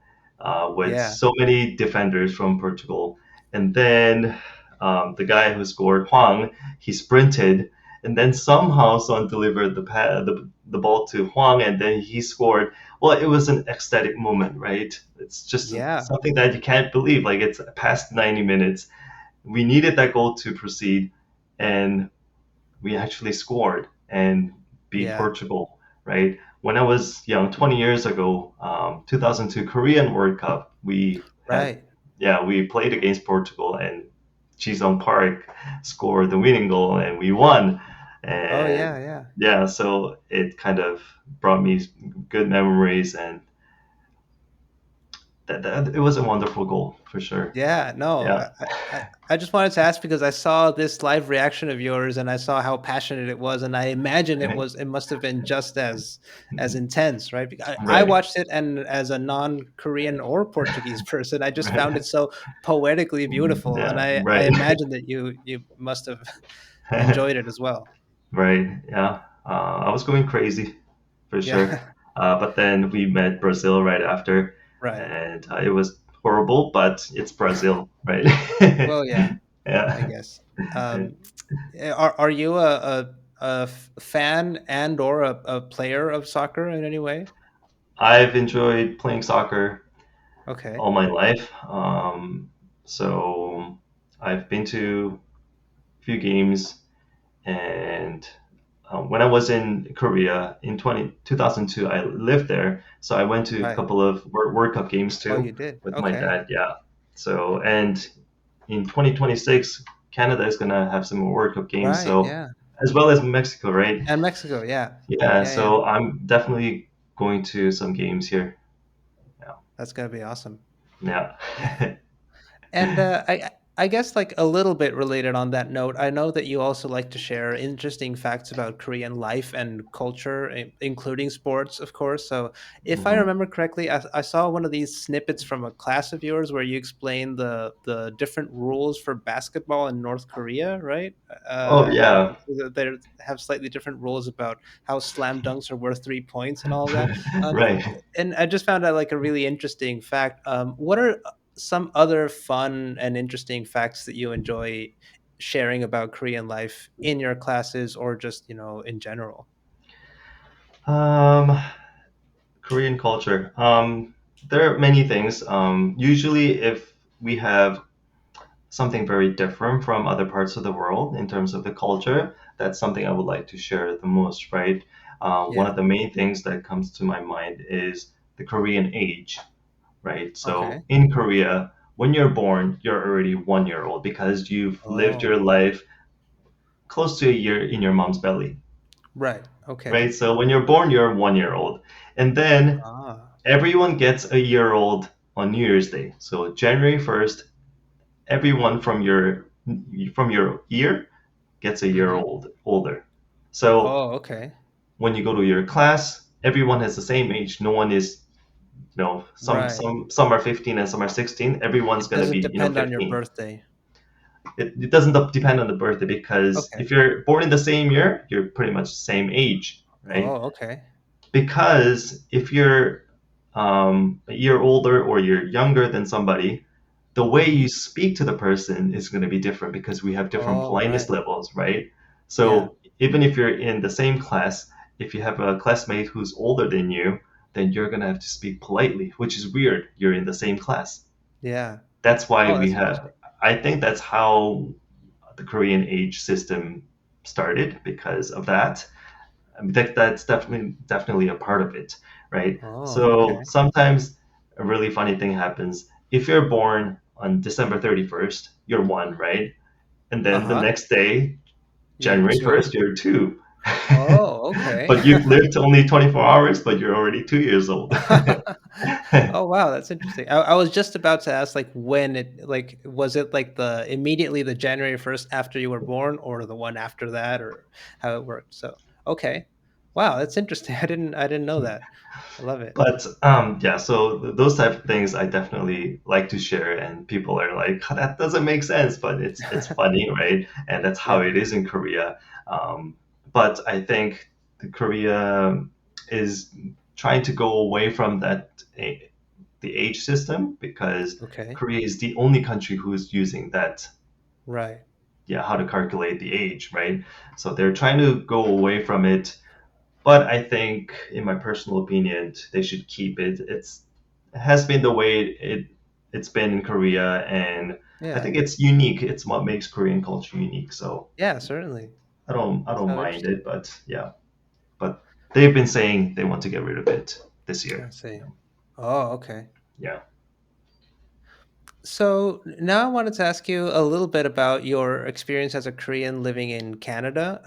S2: with
S1: Yeah,
S2: so many defenders from Portugal. And then the guy who scored, Huang, he sprinted. And then somehow Son delivered the ball to Huang, and then he scored. Well, it was an ecstatic moment, right? It's just
S1: yeah,
S2: something that you can't believe. Like, it's past 90 minutes. We needed that goal to proceed, and we actually scored and beat
S1: yeah.
S2: Portugal, right? When I was young, 20 years ago, 2002 Korean World Cup,
S1: Right.
S2: we played against Portugal and Jisung Park scored the winning goal and we won.
S1: Oh
S2: And
S1: yeah, yeah,
S2: yeah, so it kind of brought me good memories and that it was a wonderful goal for sure.
S1: yeah. No,
S2: Yeah,
S1: I just wanted to ask because I saw this live reaction of yours and I saw how passionate it was, and I imagine it must have been just as intense, right? Because I
S2: right,
S1: watched it, and as a non-Korean or Portuguese person, I just found
S2: right,
S1: it so poetically beautiful, and
S2: yeah,
S1: I
S2: right.
S1: imagine that you must have enjoyed it as well.
S2: Right. Yeah. I was going crazy for sure.
S1: Yeah.
S2: But then we met Brazil right after,
S1: Right.
S2: and it was horrible, but it's Brazil, right?
S1: Well, yeah, I
S2: Yeah.
S1: guess. Um, are you a fan and or a player of soccer in any way?
S2: I've enjoyed playing soccer
S1: Okay.
S2: all my life. So I've been to a few games, and when I was in Korea in 2002, I lived there. So I went to a
S1: Right.
S2: couple of World Cup games
S1: Oh,
S2: too
S1: you did.
S2: with my
S1: Okay.
S2: dad. Yeah. So, and in 2026, Canada is going to have some World Cup games.
S1: Right.
S2: So,
S1: Yeah.
S2: as well as Mexico, right?
S1: And Mexico. Yeah.
S2: Yeah.
S1: Yeah. Yeah.
S2: So, I'm definitely going to some games here. Yeah.
S1: That's gonna be awesome.
S2: Yeah.
S1: And I guess like a little bit related on that note, I know that you also like to share interesting facts about Korean life and culture, including sports, of course. So, if I
S2: Mhm.
S1: remember correctly, I saw one of these snippets from a class of yours where you explained the different rules for basketball in North Korea, right?
S2: Oh yeah,
S1: They have slightly different rules about how slam dunks are worth 3 points and all of that. Um,
S2: right.
S1: and I just found out like a really interesting fact. What are some other fun and interesting facts that you enjoy sharing about Korean life in your classes or just, in general?
S2: Um, Korean culture. There are many things. Usually, if we have something very different from other parts of the world in terms of the culture, that's something I would like to share the most, right? One of
S1: Yeah.
S2: the main things that comes to my mind is the Korean age, right? So
S1: Okay.
S2: in Korea, when you're born, you're already 1 year old because you've lived your
S1: Oh,
S2: life close to a year in your mom's belly,
S1: right. Okay.
S2: right? So when you're born, you're 1 year old. And then
S1: Ah.
S2: everyone gets a year old on New Year's Day. So January 1st, everyone from your year gets a year
S1: Hmm.
S2: old older. So
S1: Oh, okay.
S2: when you go to your class, everyone has the same age. No one is, some
S1: Right.
S2: some some are 15 and some are 16. Everyone's
S1: It
S2: gonna
S1: doesn't
S2: be,
S1: depend on your
S2: 15.
S1: birthday.
S2: It doesn't depend on the birthday because
S1: Okay.
S2: if you're born in the same year, you're pretty much the same age, right?
S1: Oh, okay.
S2: Because if you're a year older or you're younger than somebody, the way
S1: Hmm.
S2: you speak to the person is going to be different because we have different
S1: Oh,
S2: politeness
S1: right.
S2: levels, right?
S1: Yeah.
S2: So even if you're in the same class, if you have a classmate who's older than you, then you're going to have to speak politely, which is weird. You're in the same class.
S1: Yeah.
S2: That's why
S1: Oh,
S2: we
S1: that's
S2: have,
S1: interesting.
S2: I think that's how the Korean age system started because of that. I mean, that's definitely a part of it, right?
S1: Oh,
S2: So
S1: okay.
S2: sometimes a really funny thing happens. If you're born on December 31st, you're one, right? And then the
S1: Uh-huh.
S2: next day,
S1: You're
S2: January
S1: two.
S2: 1st, you're two.
S1: Oh, okay.
S2: But you've lived only 24 hours, but you're already 2 years old.
S1: Oh, wow, that's interesting. I was just about to ask, like, when it like, was it, like, the immediately the January 1st after you were born or the one after that or how it worked? So, okay. Wow, that's interesting. I didn't know that. I love it.
S2: But yeah, so those type of things I definitely like to share, and people are like, "Oh, that doesn't make sense," but it's funny, right? And that's how
S1: Yeah,
S2: it is in Korea. Um, but I think the Korea is trying to go away from the age system because
S1: okay.
S2: Korea is the only country who's using that,
S1: Right.
S2: yeah, how to calculate the age, right? So they're trying to go away from it, but I think, in my personal opinion, they should keep it. It has been the way it's been in Korea, and I
S1: Yeah.
S2: think it's unique. It's what makes Korean culture unique. So
S1: Yeah, certainly.
S2: I don't
S1: So
S2: mind
S1: interesting.
S2: it, but yeah. But they've been saying they want to get rid of it this
S1: I
S2: year.
S1: see. Oh, okay.
S2: Yeah.
S1: So now I wanted to ask you a little bit about your experience as a Korean living in Canada.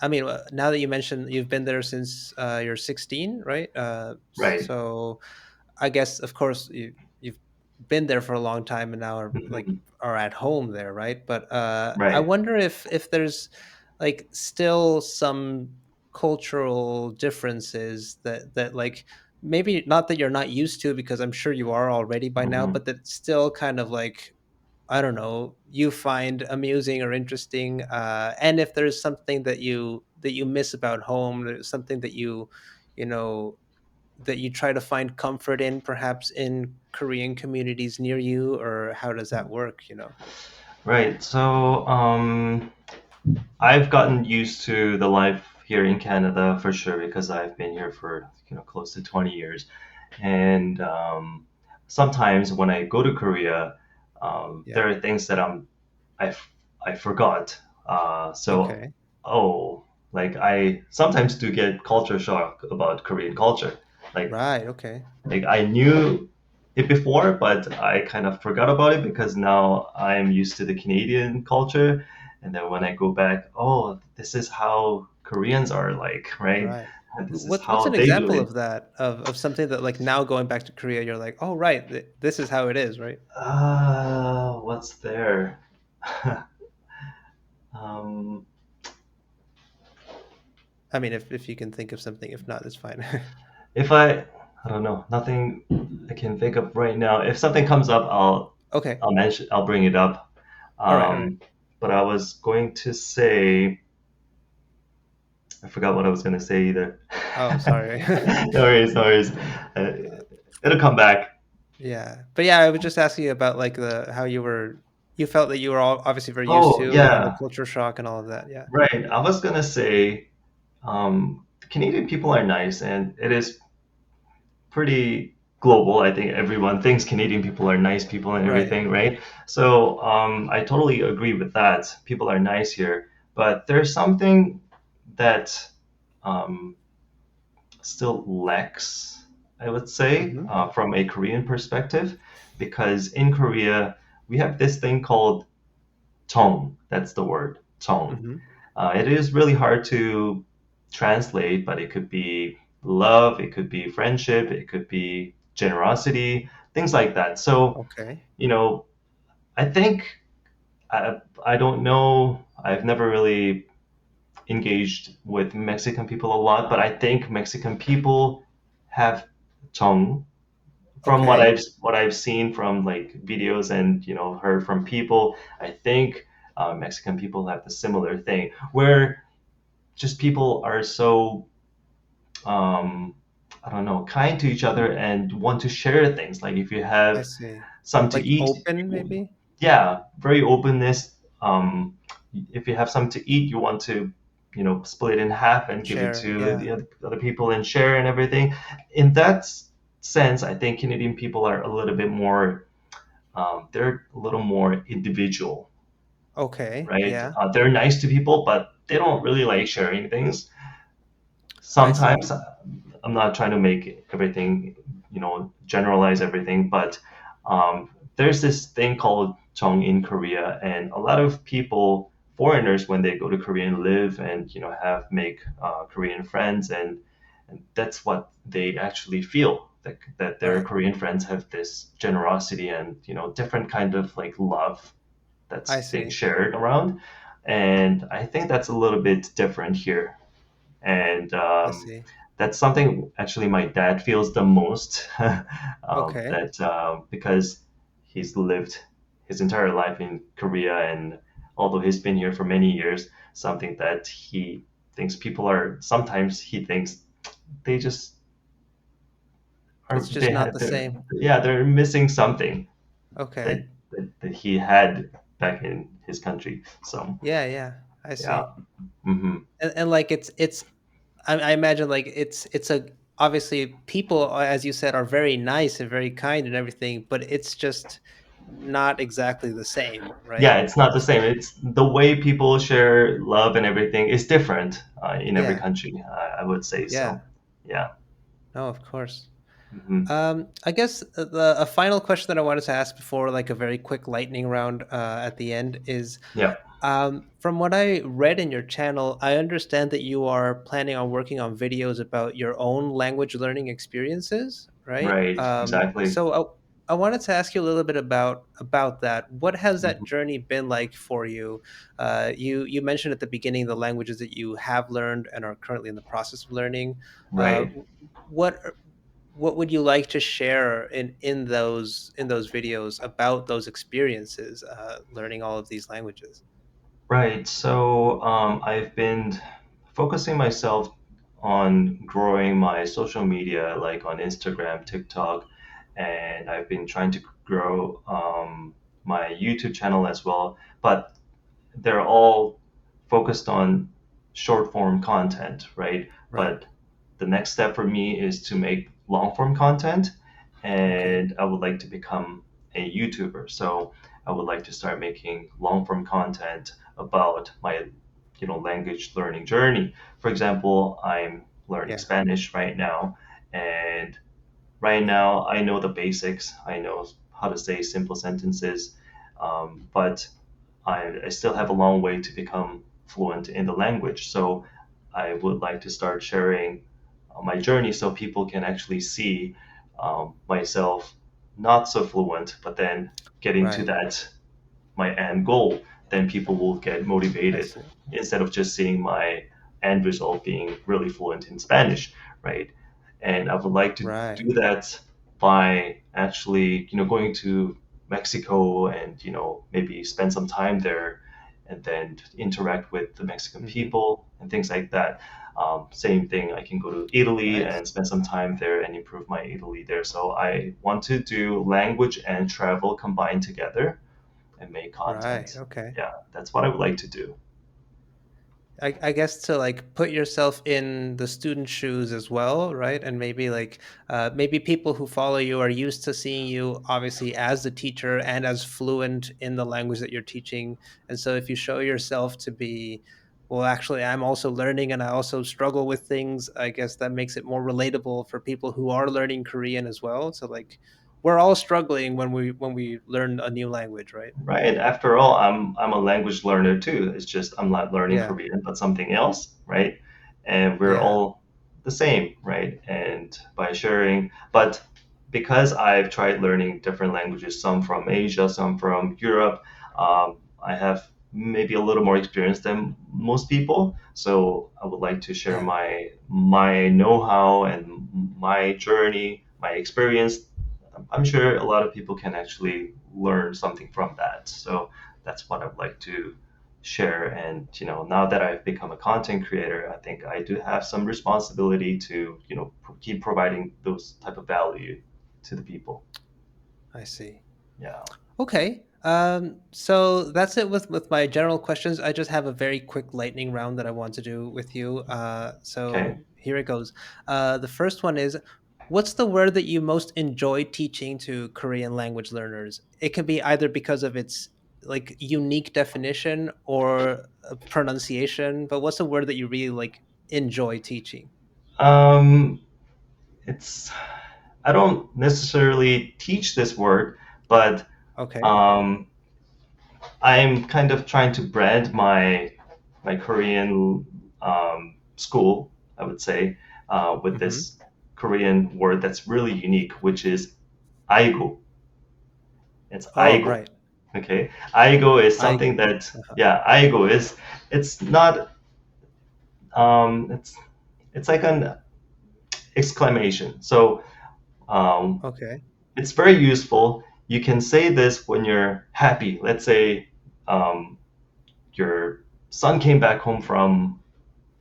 S1: I mean, now that you mentioned you've been there since you're 16, right?
S2: Right.
S1: So I guess, of course, you've been there for a long time and now
S2: Mhm.
S1: are at home there, right? But I
S2: Right.
S1: wonder if there's like still some cultural differences that like maybe not that you're not used to because I'm sure you are already by now,
S2: Mhm.
S1: but that still kind of like I don't know you find amusing or interesting, and if there's something that you miss about home, there's something you know that you try to find comfort in, perhaps in Korean communities near you, or how does that work?
S2: Right. So I've gotten used to the life here in Canada for sure because I've been here for close to 20 years, and sometimes when I go to Korea,
S1: Yeah.
S2: there are things that I I forgot. So
S1: Okay.
S2: oh, like I sometimes do get culture shock about Korean culture. Like
S1: Right. Okay.
S2: like I knew it before, but I kind of forgot about it because now I'm used to the Canadian culture. And then when I go back, oh, this is how Koreans are like, right?
S1: Right.
S2: This is
S1: What's
S2: how
S1: an
S2: they do
S1: example
S2: it.
S1: of that of something that like now going back to Korea, you're like, oh right, this is how it is, right?
S2: What's there? um,
S1: I mean, if you can think of something, if not, it's fine.
S2: if I don't know, nothing I can think of right now. If something comes up,
S1: Okay.
S2: I'll bring it up.
S1: All right. All right.
S2: Um, but I was going to say, I forgot what I was going to say either.
S1: Oh, sorry.
S2: No worries, no worries. Uh, it'll come back.
S1: Yeah, but yeah, I was just asking you about like the how you felt that you were all obviously very used
S2: Oh,
S1: to, the
S2: yeah,
S1: culture shock and all of that. Yeah.
S2: right. I was gonna say, Canadian people are nice, and it is pretty global. I think everyone thinks Canadian people are nice people and
S1: Right.
S2: everything, right? So I totally agree with that. People are nice here, but there's something that um, still lacks, I would say,
S1: Mm-hmm.
S2: from a Korean perspective, because in Korea we have this thing called tong. That's the word, tong.
S1: Mm-hmm.
S2: It is really hard to translate, but it could be love, it could be friendship, it could be generosity, things like that. So,
S1: Okay.
S2: you know, I think I don't know. I've never really engaged with Mexican people a lot, but I think Mexican people have tongue from
S1: Okay.
S2: what I've seen from like videos and heard from people. I think Mexican people have the similar thing where just people are so um, I don't know, kind to each other and want to share things. Like if you
S1: I
S2: have
S1: see.
S2: some to
S1: Like
S2: eat,
S1: open, maybe
S2: yeah, very openness. If you have some to eat, you want to, split it in half and give it
S1: share.
S2: to
S1: Yeah.
S2: the other people and share and everything. In that sense, I think Canadian people are a little bit more, they're a little more individual,
S1: Okay.
S2: right?
S1: Yeah.
S2: They're nice to people, but they don't really like sharing things.
S1: I see.
S2: Sometimes I'm not trying to make everything, generalize everything, but there's this thing called Chong in Korea, and a lot of people, foreigners, when they go to Korea and live and have make Korean friends, and that's what they actually feel that their
S1: Right.
S2: Korean friends have this generosity and different kind of like love that's
S1: I
S2: being
S1: see.
S2: shared around, and I think that's a little bit different here and
S1: I see.
S2: that's something actually my dad feels the most
S1: Okay.
S2: that because he's lived his entire life in Korea and although he's been here for many years, something that he thinks people are sometimes he thinks they just are
S1: It's just not the
S2: they're
S1: same.
S2: yeah they're missing something that,
S1: Okay.
S2: that he had back in his country. So
S1: Yeah. Yeah. I
S2: yeah.
S1: see.
S2: Hmm.
S1: And like it's I imagine like it's a obviously people as you said are very nice and very kind and everything, but it's just not exactly the same, right?
S2: Yeah, it's not the same. It's the way people share love and everything is different in every
S1: Yeah.
S2: country. I would say so.
S1: Yeah.
S2: Yeah.
S1: No, of course.
S2: Hmm.
S1: I guess a final question that I wanted to ask before like a very quick lightning round at the end is
S2: Yeah.
S1: from what I read in your channel, I understand that you are planning on working on videos about your own language learning experiences, right?
S2: Right. Exactly.
S1: So I wanted to ask you a little bit about that. What has that
S2: Hmm.
S1: journey been like for you? You mentioned at the beginning the languages that you have learned and are currently in the process of learning. Uh,
S2: Right.
S1: what what would you like to share in those videos about those experiences learning all of these languages?
S2: Right. So I've been focusing myself on growing my social media, like on Instagram, TikTok, and I've been trying to grow my YouTube channel as well. But they're all focused on short form content, right?
S1: Right.
S2: But the next step for me is to make long form content,
S1: Okay.
S2: and I would like to become a YouTuber. So I would like to start making long form content about my language learning journey. For example, I'm learning
S1: Yeah.
S2: Spanish right now, and right now I know the basics. I know how to say simple sentences, but I still have a long way to become fluent in the language. So I would like to start sharing my journey so people can actually see myself not so fluent, but then getting to
S1: Right.
S2: that my end goal, then people will get
S1: I
S2: motivated
S1: see.
S2: instead of just seeing my end result being really fluent in Spanish, right? And I would like to
S1: Right.
S2: do that by actually, going to Mexico and, maybe spend some time there and then interact with the Mexican
S1: Hmm.
S2: people and things like that. Same thing, I can go to Italy
S1: Nice.
S2: and spend some time there and improve my Italy there. So I want to do language and travel combined together and make
S1: Right.
S2: content.
S1: Okay.
S2: Yeah, that's what I would like to do.
S1: I guess to like put yourself in the student's shoes as well, right? And maybe like maybe people who follow you are used to seeing you obviously as the teacher and as fluent in the language that you're teaching. And so if you show yourself to be, well, actually, I'm also learning and I also struggle with things, I guess that makes it more relatable for people who are learning Korean as well. So like we're all struggling when we learn a new language, right?
S2: Right. After all, I'm a language learner too. It's just I'm not learning
S1: Yeah.
S2: Korean, but something else, right? And we're
S1: Yeah.
S2: all the same, right? And by sharing, but because I've tried learning different languages, some from Asia, some from Europe, I have maybe a little more experience than most people. So I would like to share
S1: Yeah.
S2: my know-how and my journey, my experience. I'm sure a lot of people can actually learn something from that. So that's what I'd like to share. And now that I've become a content creator, I think I do have some responsibility to keep providing those type of value to the people.
S1: I see.
S2: Yeah.
S1: Okay. So that's it with my general questions. I just have a very quick lightning round that I want to do with you.
S2: Okay.
S1: So here it goes. The first one is, what's the word that you most enjoy teaching to Korean language learners? It can be either because of its like unique definition or pronunciation, but what's the word that you really like enjoy teaching?
S2: Um, it's I don't necessarily teach this word, but
S1: Okay.
S2: um, I'm kind of trying to brand my Korean school, I would say, with
S1: Mm-hmm.
S2: this Korean word that's really unique, which is aigo. It's
S1: Oh,
S2: aigo.
S1: right.
S2: Okay, aigo is
S1: I
S2: something
S1: go.
S2: that
S1: Uh-huh.
S2: yeah, aigo is it's not it's like an exclamation. So um,
S1: Okay.
S2: it's very useful. You can say this when you're happy. Let's say um, your son came back home from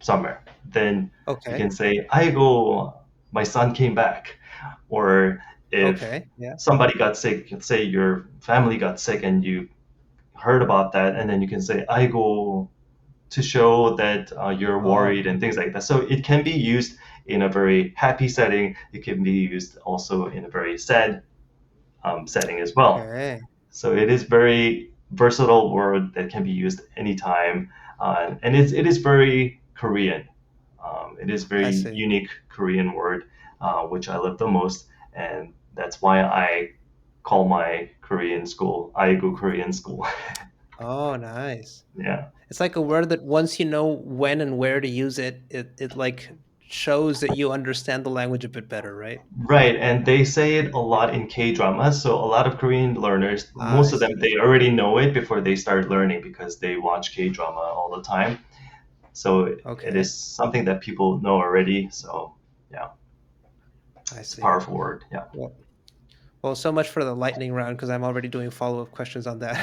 S2: somewhere, then you
S1: Okay.
S2: can say, "Aigo, my son came back." Or if
S1: Okay. Yeah.
S2: somebody got sick, let's say your family got sick and you heard about that, and then you can say, "Aigo," to show that you're worried
S1: Oh,
S2: and things like that. So it can be used in a very happy setting. It can be used also in a very sad setting as well.
S1: okay.
S2: So it is very versatile word that can be used anytime, and it is very Korean. It is
S1: I
S2: very
S1: see.
S2: unique Korean word, which I love the most, and that's why I call my Korean school Aigu Korean School.
S1: Oh, nice.
S2: Yeah,
S1: It's like a word that once you know when and where to use it, it like shows that you understand the language a bit better, right?
S2: right. And they say it a lot in K dramas. So a lot of Korean learners,
S1: Ah, I
S2: most of them,
S1: see.
S2: they already know it before they start learning because they watch K drama all the time. So it
S1: Okay,
S2: is something that people know already. So yeah,
S1: I
S2: it's a
S1: see.
S2: powerful word. Yeah.
S1: Well, well, so much for the lightning round because I'm already doing follow-up questions on that.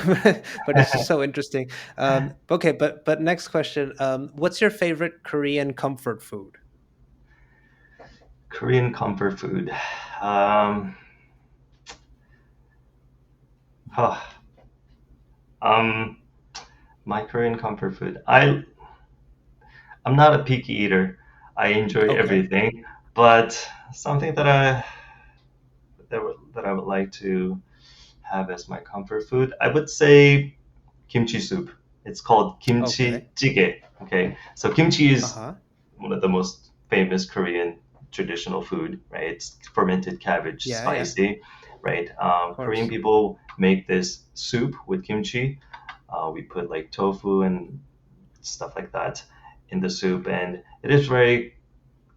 S1: But it's just so interesting. Okay, but next question. What's your favorite Korean comfort food?
S2: Korean comfort food. Um, huh, um, my Korean comfort food. I'm not a picky eater. I enjoy
S1: Okay.
S2: everything, but something that I would like to have as my comfort food, I would say kimchi soup. It's called kimchi
S1: Okay.
S2: jjigae. Okay, so kimchi is
S1: Uh-huh.
S2: one of the most famous Korean traditional food, right? It's fermented cabbage,
S1: Yeah, yeah.
S2: spicy, right?
S1: Of
S2: Korean
S1: course.
S2: people make this soup with kimchi. We put like tofu and stuff like that, in the soup, and it is very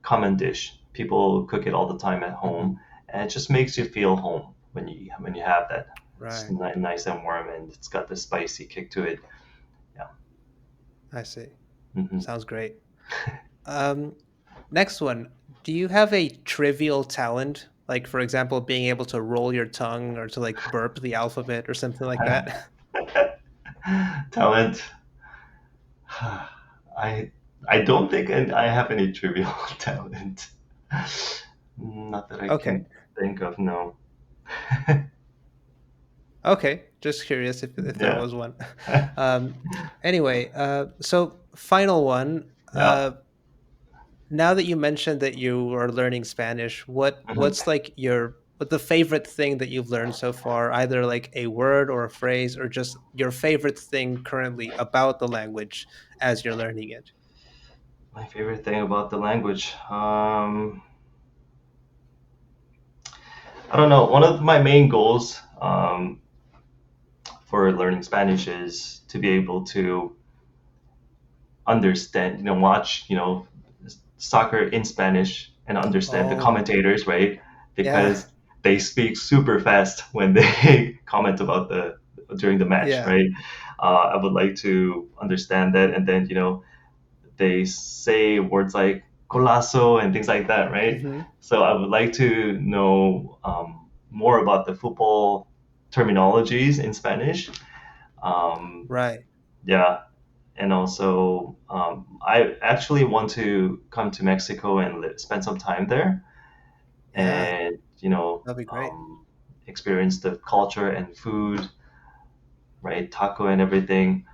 S2: common dish. People cook it all the time at
S1: Hmm.
S2: home, and it just makes you feel home when you have that. It's
S1: Right.
S2: nice and warm, and it's got the spicy kick to it. Yeah.
S1: I see.
S2: Hmm.
S1: Sounds great. Um, Next one. Do you have a trivial talent? Like, for example, being able to roll your tongue or to like burp the alphabet or something like that?
S2: Talent. I I don't think I have any trivial talent. Not that I
S1: Okay.
S2: can think of. No.
S1: Okay. Just curious if there
S2: Yeah.
S1: was one. Um, anyway, so final one.
S2: Yeah.
S1: Now that you mentioned that you are learning Spanish,
S2: Mhm.
S1: what's like your what the favorite thing that you've learned so far? Either like a word or a phrase, or just your favorite thing currently about the language as you're learning it.
S2: My favorite thing about the language. I don't know. One of my main goals for learning Spanish is to be able to understand, watch, soccer in Spanish and understand the
S1: Oh,
S2: commentators, right?
S1: yeah,
S2: Because they speak super fast when they comment about the during the match,
S1: yeah.
S2: right? I would like to understand that, and then they say words like "colazo" and things like that, right?
S1: Hmm.
S2: So I would like to know more about the football terminologies in Spanish. Um,
S1: Right.
S2: yeah, and also I actually want to come to Mexico and spend some time there,
S1: Yeah,
S2: and
S1: that'd be great.
S2: experience the culture and food, right? Taco and everything,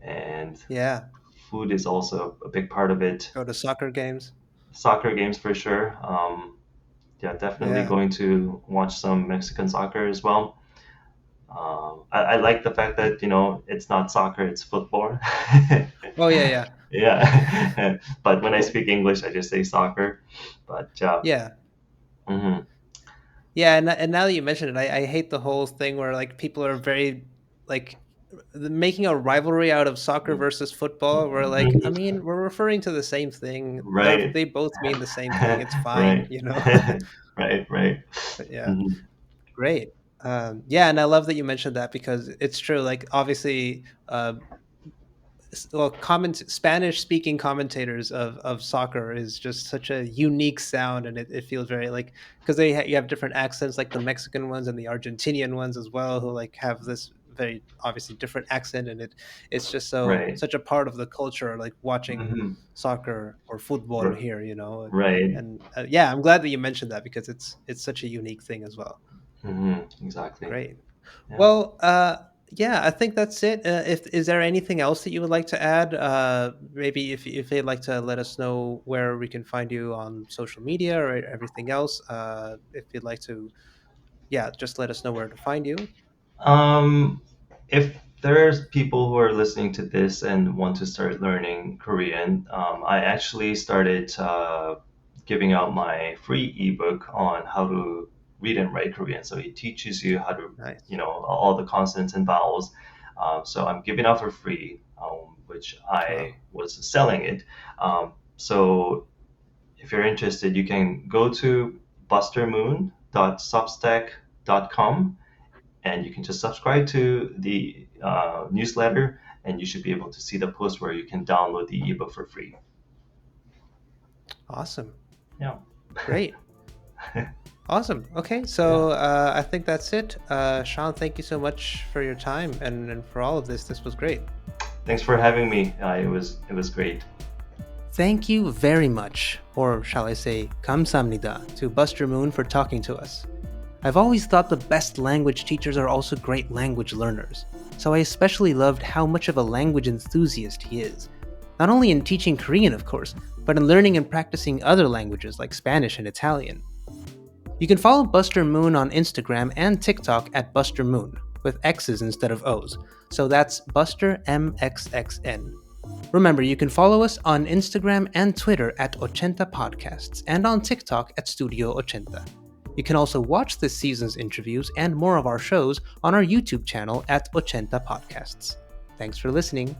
S2: and
S1: Yeah,
S2: food is also a big part of it.
S1: go to soccer games.
S2: Soccer games for sure. Yeah, definitely
S1: Yeah.
S2: going to watch some Mexican soccer as well. I like the fact that it's not soccer, it's football.
S1: Oh yeah, yeah,
S2: Yeah, but when I speak English, I just say soccer. But yeah,
S1: yeah.
S2: hmm
S1: Yeah, and now that you mention it, I hate the whole thing where like people are very like making a rivalry out of soccer versus football. Where like, I
S2: hmm
S1: mean, we're referring to the same thing.
S2: right,
S1: They both mean the same thing. It's fine,
S2: right,
S1: you know.
S2: right.
S1: But yeah,
S2: Hmm.
S1: great. Yeah, and I love that you mentioned that because it's true. Like, obviously, well, Spanish speaking commentators of soccer is just such a unique sound, and it feels very like because you have different accents, like the Mexican ones and the Argentinian ones as well, who like have this very obviously different accent, and it's just
S2: Right.
S1: such a part of the culture, like watching
S2: Hmm.
S1: soccer or football here,
S2: Right.
S1: and yeah, I'm glad that you mentioned that because it's such a unique thing as well.
S2: Exactly.
S1: Great.
S2: Yeah.
S1: Well, yeah, I think that's it. If is there anything else that you would like to add? Maybe if you'd like to let us know where we can find you on social media or everything else. If you'd like to, yeah, just let us know where to find you.
S2: Um, if there's people who are listening to this and want to start learning Korean, I actually started giving out my free ebook on how to read and write Korean. So it teaches you how to,
S1: Nice.
S2: all the consonants and vowels. So I'm giving out for free, which I
S1: Wow.
S2: was selling it. So if you're interested, you can go to bustermoon.substack.com, and you can just subscribe to the newsletter, and you should be able to see the post where you can download the ebook for free.
S1: Awesome.
S2: Yeah.
S1: Great. Awesome. Okay,
S2: Yeah.
S1: so I think that's it. Sean, thank you so much for your time and for all of this. This was great.
S2: Thanks for having me. It was great.
S1: Thank you very much, or shall I say, 감사합니다, to Buster Moon for talking to us. I've always thought the best language teachers are also great language learners, so I especially loved how much of a language enthusiast he is. Not only in teaching Korean, of course, but in learning and practicing other languages like Spanish and Italian. You can follow Buster Moon on Instagram and TikTok at Buster Moon, with X's instead of O's, so that's Buster MXXN. Remember, you can follow us on Instagram and Twitter at Ochenta Podcasts and on TikTok at Studio Ochenta. You can also watch this season's interviews and more of our shows on our YouTube channel at Ochenta Podcasts. Thanks for listening.